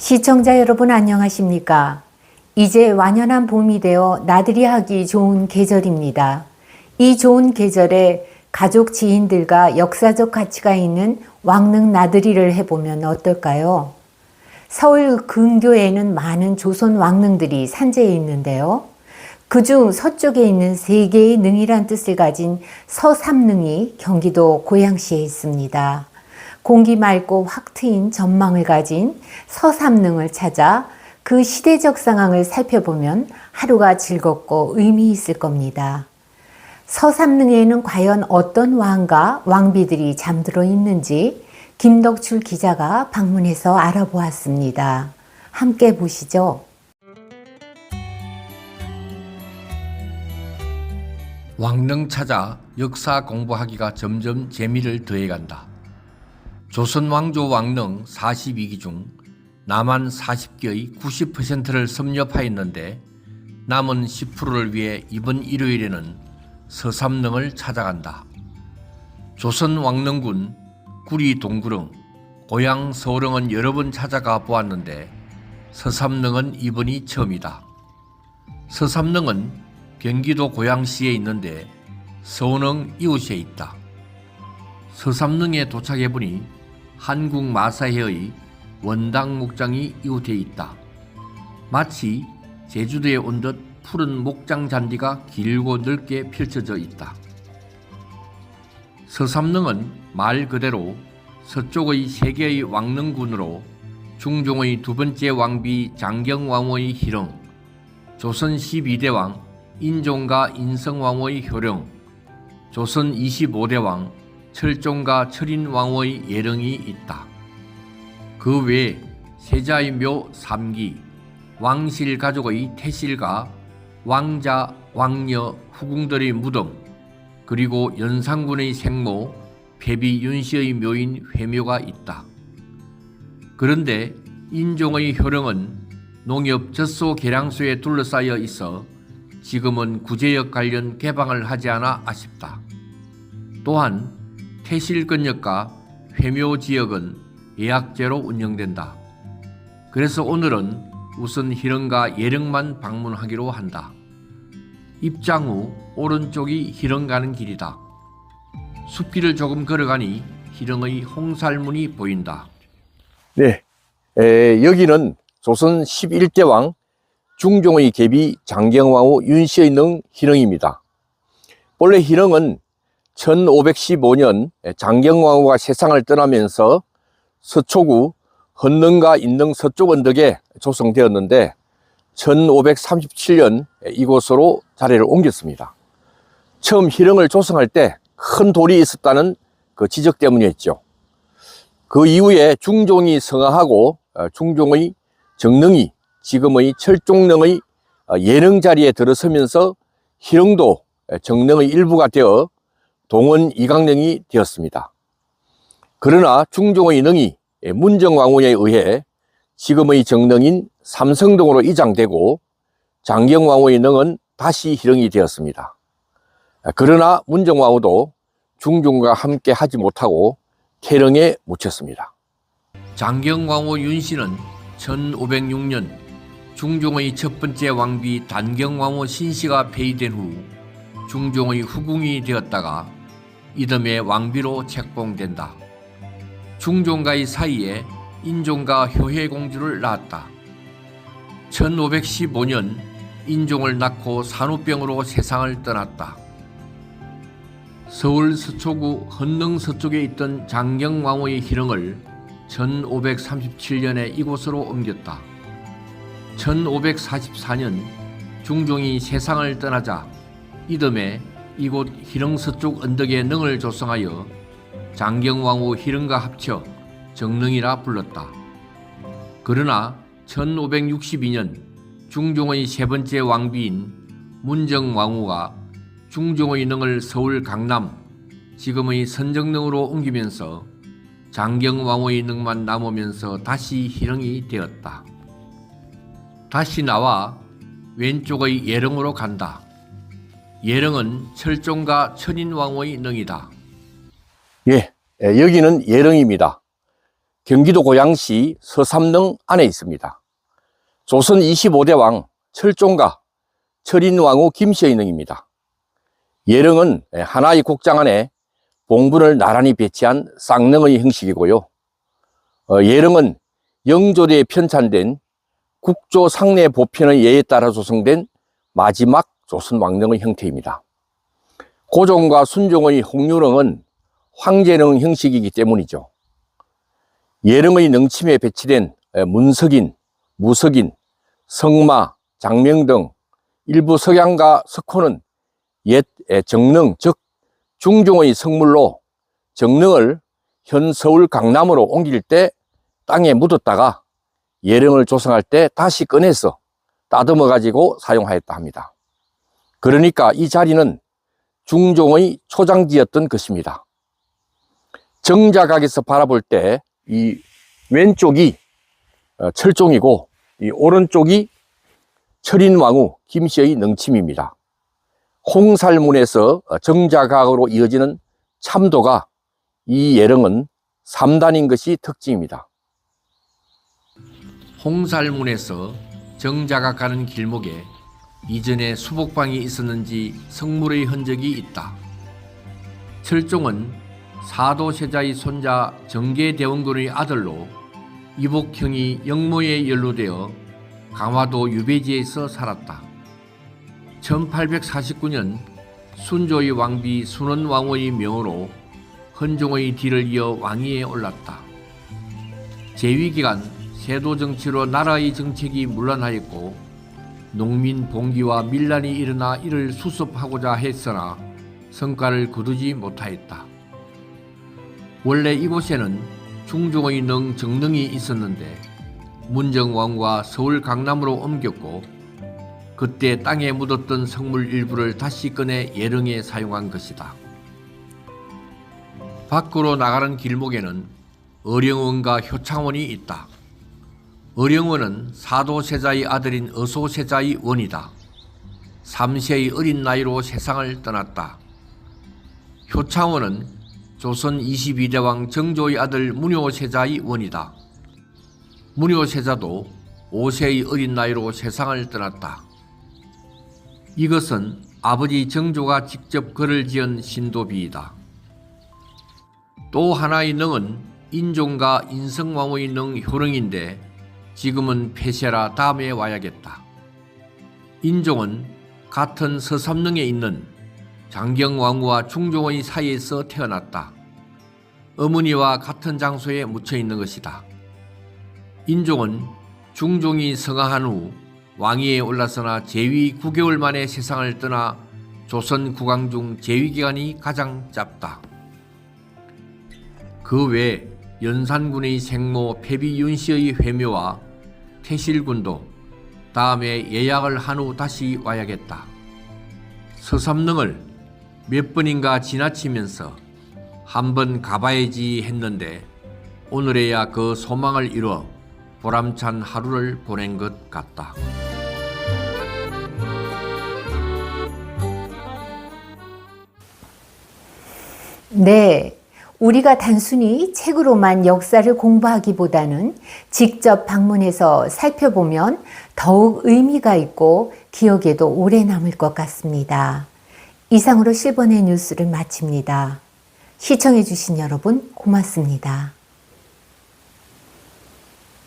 시청자 여러분 안녕하십니까? 이제 완연한 봄이 되어 나들이 하기 좋은 계절입니다. 이 좋은 계절에 가족 지인들과 역사적 가치가 있는 왕릉 나들이를 해보면 어떨까요? 서울 근교에는 많은 조선 왕릉들이 산재해 있는데요. 그중 서쪽에 있는 세 개의 능이란 뜻을 가진 서삼릉이 경기도 고양시에 있습니다. 공기 맑고 확 트인 전망을 가진 서삼릉을 찾아 그 시대적 상황을 살펴보면 하루가 즐겁고 의미 있을 겁니다. 서삼릉에는 과연 어떤 왕과 왕비들이 잠들어 있는지 김덕출 기자가 방문해서 알아보았습니다. 함께 보시죠. 왕릉 찾아 역사 공부하기가 점점 재미를 더해간다. 조선 왕조 왕릉 42기 중 남한 40기의 90%를 섭렵하였는데 남은 10%를 위해 이번 일요일에는 서삼릉을 찾아간다. 조선 왕릉군 구리 동구릉, 고양 서릉은 여러 번 찾아가 보았는데 서삼릉은 이번이 처음이다. 서삼릉은 경기도 고양시에 있는데 서운흥 이웃에 있다. 서삼릉에 도착해보니 한국 마사회의 원당 목장이 이웃에 있다. 마치 제주도에 온 듯 푸른 목장 잔디가 길고 넓게 펼쳐져 있다. 서삼릉은 말 그대로 서쪽의 세 개의 왕릉군으로 중종의 두 번째 왕비 장경왕후의 희릉, 조선 12대 왕 인종과 인성왕후의 효령, 조선 25대 왕 철종과 철인왕후의 예령이 있다. 그 외에 세자의 묘 3기, 왕실 가족의 태실과 왕자, 왕녀, 후궁들의 무덤, 그리고 연산군의 생모 패비 윤씨의 묘인 회묘가 있다. 그런데 인종의 효령은 농협 젖소 계량소에 둘러싸여 있어 지금은 구제역 관련 개방을 하지 않아 아쉽다. 또한 태실건역과 회묘 지역은 예약제로 운영된다. 그래서 오늘은 우선 희릉과 예령만 방문하기로 한다. 입장 후 오른쪽이 희릉 가는 길이다. 숲길을 조금 걸어가니 희릉의 홍살문이 보인다. 네, 여기는 조선 11대 왕 중종의 계비 장경왕후 윤씨의 능 희릉입니다. 본래 희릉은 1515년 장경왕후가 세상을 떠나면서 서초구 헌능과 인능 서쪽 언덕에 조성되었는데 1537년 이곳으로 자리를 옮겼습니다. 처음 희릉을 조성할 때 큰 돌이 있었다는 그 지적 때문이었죠. 그 이후에 중종이 성하하고 중종의 정릉이 지금의 철종릉의 예릉 자리에 들어서면서 희릉도 정릉의 일부가 되어 동원 이강릉이 되었습니다. 그러나 중종의 능이 문정왕후에 의해 지금의 정릉인 삼성동으로 이장되고 장경왕후의 능은 다시 희릉이 되었습니다. 그러나 문정왕후도 중종과 함께 하지 못하고 태릉에 묻혔습니다. 장경왕후 윤씨는 1506년 중종의 첫 번째 왕비 단경왕후 신씨가 폐위된 후 중종의 후궁이 되었다가 이듬해 왕비로 책봉된다. 중종과의 사이에 인종과 효혜공주를 낳았다. 1515년 인종을 낳고 산후병으로 세상을 떠났다. 서울 서초구 헌능 서쪽에 있던 장경왕후의 희릉을 1537년에 이곳으로 옮겼다. 1544년 중종이 세상을 떠나자 이듬해 이곳 희릉 서쪽 언덕에 능을 조성하여 장경왕후 희릉과 합쳐 정릉이라 불렀다. 그러나 1562년 중종의 세 번째 왕비인 문정왕후가 중종의 능을 서울 강남, 지금의 선정릉으로 옮기면서 장경왕후의 능만 남으면서 다시 희릉이 되었다. 다시 나와 왼쪽의 예릉으로 간다. 예릉은 철종과 철인왕후의 능이다. 예, 여기는 예릉입니다. 경기도 고양시 서삼릉 안에 있습니다. 조선 25대 왕 철종과 철인왕후 김씨의 능입니다. 예릉은 하나의 곡장 안에 봉분을 나란히 배치한 쌍릉의 형식이고요. 예릉은 영조대에 편찬된 국조 상례 보편의 예에 따라 조성된 마지막 조선 왕릉의 형태입니다. 고종과 순종의 홍유릉은 황제릉 형식이기 때문이죠. 예릉의 능침에 배치된 문석인, 무석인, 성마, 장명 등 일부 석양과 석호는 옛 정릉, 즉 중종의 성물로 정릉을 현 서울 강남으로 옮길 때 땅에 묻었다가 예릉을 조성할 때 다시 꺼내서 따듬어 가지고 사용하였다 합니다. 그러니까 이 자리는 중종의 초장지였던 것입니다. 정자각에서 바라볼 때 이 왼쪽이 철종이고 이 오른쪽이 철인왕후 김씨의 능침입니다. 홍살문에서 정자각으로 이어지는 참도가 이 예릉은 3단인 것이 특징입니다. 홍살문에서 정자각 가는 길목에 이전에 수복방이 있었는지 성물의 흔적이 있다. 철종은 사도세자의 손자 정계대원군의 아들로 이복형이 영모에 연루되어 강화도 유배지에서 살았다. 1849년 순조의 왕비 순원왕후의 명으로 헌종의 뒤를 이어 왕위에 올랐다. 재위기간 세도정치로 나라의 정책이 문란하였고 농민 봉기와 밀란이 일어나 이를 수습하고자 했으나 성과를 거두지 못하였다. 원래 이곳에는 중종의 능 정릉이 있었는데 문정왕과 서울 강남으로 옮겼고 그때 땅에 묻었던 성물 일부를 다시 꺼내 예릉에 사용한 것이다. 밖으로 나가는 길목에는 어령원과 효창원이 있다. 어령원은 사도세자의 아들인 어소세자의 원이다. 3세의 어린 나이로 세상을 떠났다. 효창원은 조선 22대 왕 정조의 아들 문효세자의 원이다. 문효세자도 5세의 어린 나이로 세상을 떠났다. 이것은 아버지 정조가 직접 글을 지은 신도비이다. 또 하나의 능은 인종과 인성왕후의 능 효릉인데 지금은 폐쇄라 다음에 와야겠다. 인종은 같은 서삼릉에 있는 장경왕후와 중종의 사이에서 태어났다. 어머니와 같은 장소에 묻혀 있는 것이다. 인종은 중종이 성하한 후 왕위에 올라서나 재위 9개월 만에 세상을 떠나 조선 국왕 중 재위기간이 가장 짧다. 그 외 연산군의 생모 패비윤씨의 회묘와 태실군도 다음에 예약을 한 후 다시 와야겠다. 서삼릉을 몇 번인가 지나치면서 한번 가봐야지 했는데 오늘에야 그 소망을 이뤄 보람찬 하루를 보낸 것 같다. 네. 우리가 단순히 책으로만 역사를 공부하기보다는 직접 방문해서 살펴보면 더욱 의미가 있고 기억에도 오래 남을 것 같습니다. 이상으로 실버의 뉴스를 마칩니다. 시청해주신 여러분 고맙습니다.